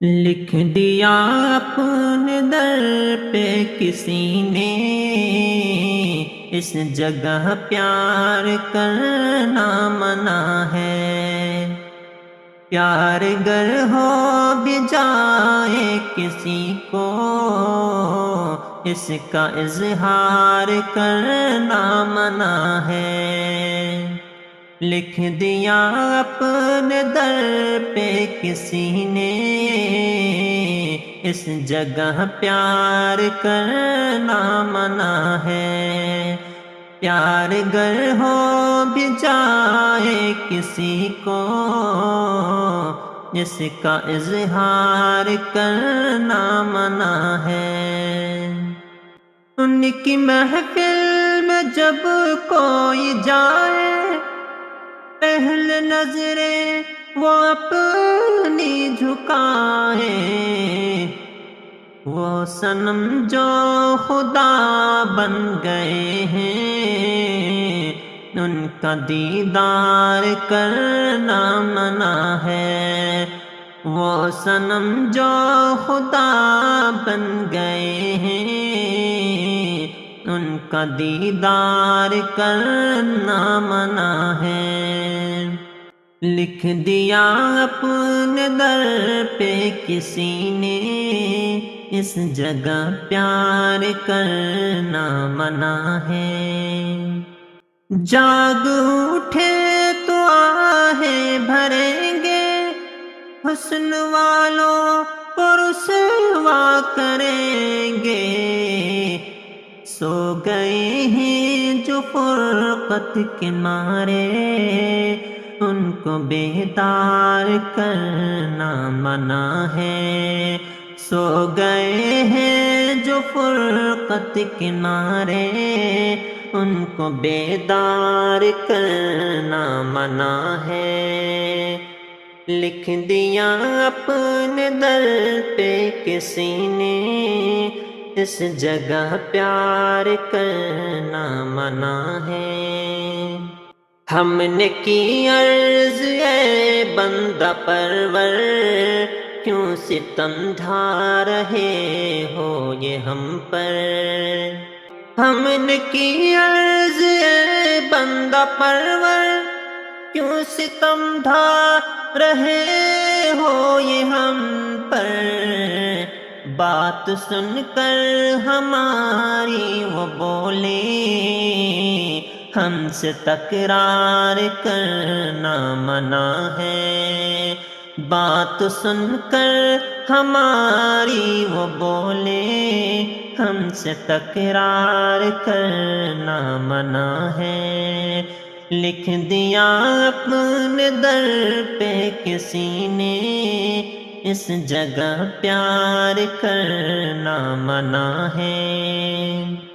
لکھ دیا اپنے در پہ کسی نے، اس جگہ پیار کرنا منع ہے۔ پیار گر ہو بھی جائے کسی کو، اس کا اظہار کرنا منع ہے۔ لکھ دیا اپنے در پہ کسی نے، اس جگہ پیار کرنا منع ہے۔ پیار گر ہو بھی جائے کسی کو، اس کا اظہار کرنا منع ہے۔ ان کی محفل میں جب کوئی جائے، پہل نظریں وہ اپنی جھکائے، وہ صنم جو خدا بن گئے ہیں، ان کا دیدار کرنا منع ہے۔ وہ صنم جو خدا بن گئے ہیں، ان کا دیدار کرنا منع ہے۔ لکھ دیا اپنے در پہ کسی نے، اس جگہ پیار کرنا منع ہے۔ جاگ اٹھے تو آہیں بھریں گے، حسن والوں کو رسوا کریں گے۔ سو گئے ہیں جو فرقت کے مارے، ان کو بیدار کرنا منع ہے۔ سو گئے ہیں جو فرقت کے مارے، ان کو بیدار کرنا منع ہے۔ لکھ دیا اپنے در پہ کسی نے، اس جگہ پیار کرنا منع ہے۔ ہم نے کی عرض اے بندہ پرور، کیوں ستم ڈھا رہے ہو یہ ہم پر۔ ہم نے کی عرض اے بندہ پرور، کیوں ستم ڈھا رہے ہو یہ ہم پر۔ بات سن کر ہماری وہ بولے، ہم سے تکرار کرنا منع ہے۔ بات سن کر ہماری وہ بولے، ہم سے تکرار کرنا منع ہے۔ لکھ دیا اپنے در پہ کسی نے، اس جگہ پیار کرنا منع ہے۔